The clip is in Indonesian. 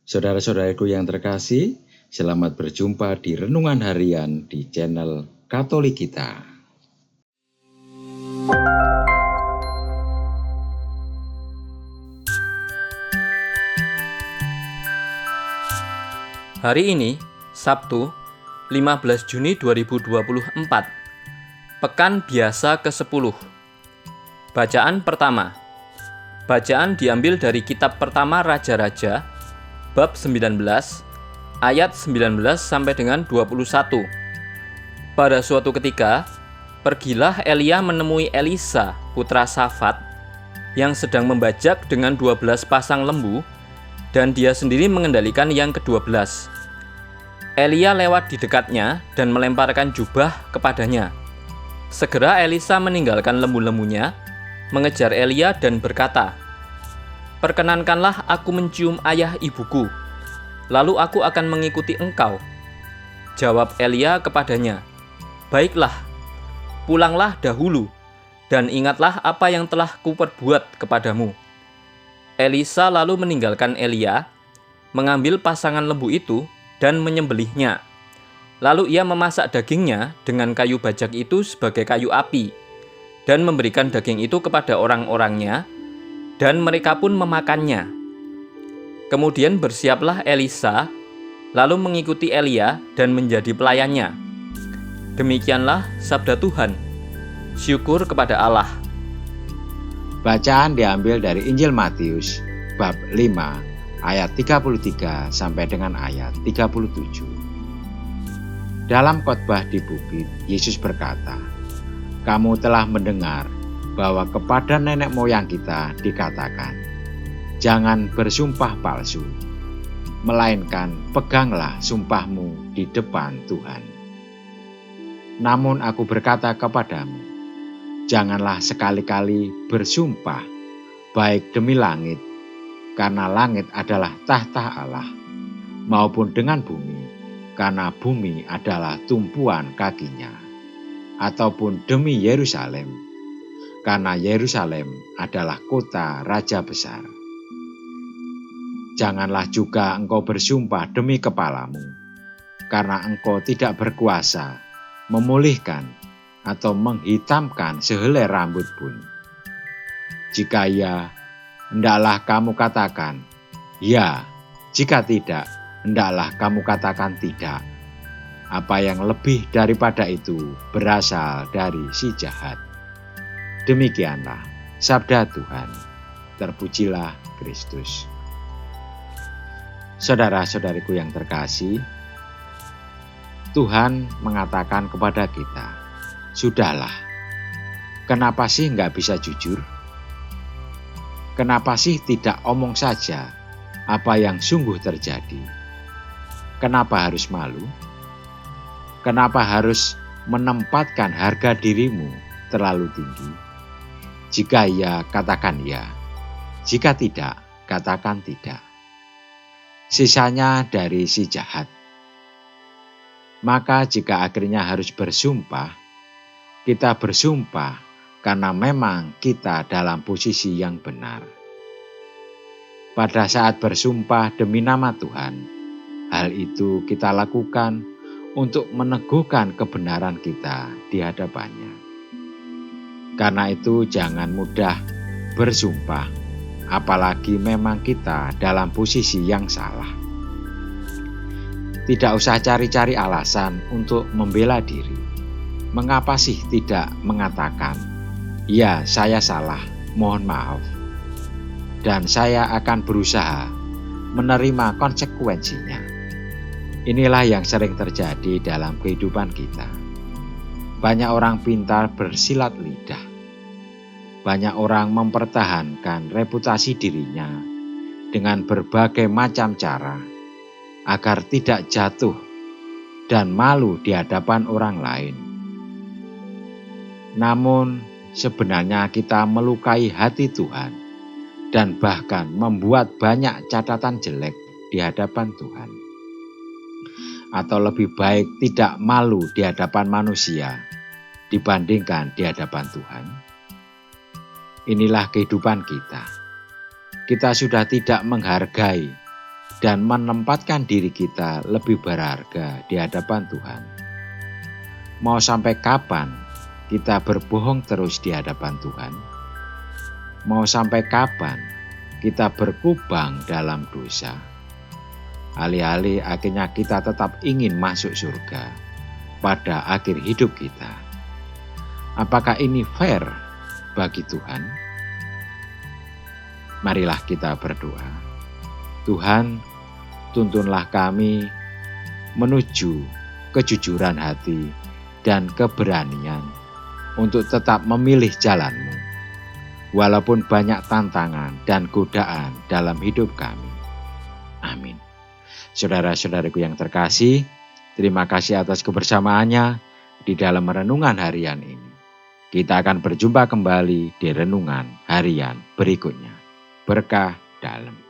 Saudara-saudaraku yang terkasih, selamat berjumpa di Renungan Harian di channel Katolik kita. Hari ini, Sabtu, 15 Juni 2024, Pekan Biasa ke-10. Bacaan pertama. Bacaan diambil dari kitab pertama Raja-Raja, bab 19, ayat 19 sampai dengan 21. Pada suatu ketika, pergilah Elia menemui Elisa, putra Safat, yang sedang membajak dengan 12 pasang lembu, dan dia sendiri mengendalikan yang ke-12. Elia lewat di dekatnya dan melemparkan jubah kepadanya. Segera Elisa meninggalkan lembu-lembunya, mengejar Elia dan berkata, "Perkenankanlah aku mencium ayah ibuku, lalu aku akan mengikuti engkau." Jawab Elia kepadanya, "Baiklah, pulanglah dahulu, dan ingatlah apa yang telah kuperbuat kepadamu." Elisa lalu meninggalkan Elia, mengambil pasangan lembu itu dan menyembelihnya. Lalu ia memasak dagingnya dengan kayu bajak itu sebagai kayu api, dan memberikan daging itu kepada orang-orangnya, dan mereka pun memakannya. Kemudian bersiaplah Elisa, lalu mengikuti Elia dan menjadi pelayannya. Demikianlah sabda Tuhan. Syukur kepada Allah. Bacaan diambil dari Injil Matius, bab 5, ayat 33 sampai dengan ayat 37. Dalam khotbah di bukit, Yesus berkata, "Kamu telah mendengar bahwa kepada nenek moyang kita dikatakan, 'Jangan bersumpah palsu, melainkan peganglah sumpahmu di depan Tuhan.' Namun aku berkata kepadamu, janganlah sekali-kali bersumpah, baik demi langit, karena langit adalah tahta Allah, maupun dengan bumi, karena bumi adalah tumpuan kakinya, ataupun demi Yerusalem, karena Yerusalem adalah kota raja besar. Janganlah juga engkau bersumpah demi kepalamu, karena engkau tidak berkuasa memulihkan atau menghitamkan sehelai rambut pun. Jika ya, hendaklah kamu katakan ya; jika tidak, hendaklah kamu katakan tidak. Apa yang lebih daripada itu berasal dari si jahat." Demikianlah sabda Tuhan. Terpujilah Kristus. Saudara-saudariku yang terkasih, Tuhan mengatakan kepada kita, "Sudahlah, kenapa sih nggak bisa jujur? Kenapa sih tidak omong saja apa yang sungguh terjadi? Kenapa harus malu? Kenapa harus menempatkan harga dirimu terlalu tinggi? Jika ya, katakan ya; jika tidak, katakan tidak." Sisanya dari si jahat. Maka jika akhirnya harus bersumpah, kita bersumpah karena memang kita dalam posisi yang benar. Pada saat bersumpah demi nama Tuhan, hal itu kita lakukan untuk meneguhkan kebenaran kita di hadapannya. Karena itu jangan mudah bersumpah, apalagi memang kita dalam posisi yang salah. Tidak usah cari-cari alasan untuk membela diri. Mengapa sih tidak mengatakan, "Ya, saya salah, mohon maaf, dan saya akan berusaha menerima konsekuensinya"? Inilah yang sering terjadi dalam kehidupan kita. Banyak orang pintar bersilat lidah. Banyak orang mempertahankan reputasi dirinya dengan berbagai macam cara agar tidak jatuh dan malu di hadapan orang lain. Namun sebenarnya kita melukai hati Tuhan dan bahkan membuat banyak catatan jelek di hadapan Tuhan. Atau lebih baik tidak malu di hadapan manusia dibandingkan di hadapan Tuhan. Inilah kehidupan kita. Kita sudah tidak menghargai dan menempatkan diri kita lebih berharga di hadapan Tuhan. Mau sampai kapan kita berbohong terus di hadapan Tuhan? Mau sampai kapan kita berkubang dalam dosa? Alih-alih akhirnya kita tetap ingin masuk surga pada akhir hidup kita. Apakah ini fair bagi Tuhan? Marilah kita berdoa. Tuhan, tuntunlah kami menuju kejujuran hati dan keberanian untuk tetap memilih jalan-Mu, walaupun banyak tantangan dan godaan dalam hidup kami. Amin. Saudara-saudaraku yang terkasih, terima kasih atas kebersamaannya di dalam renungan harian ini. Kita akan berjumpa kembali di renungan harian berikutnya. Berkah dalam.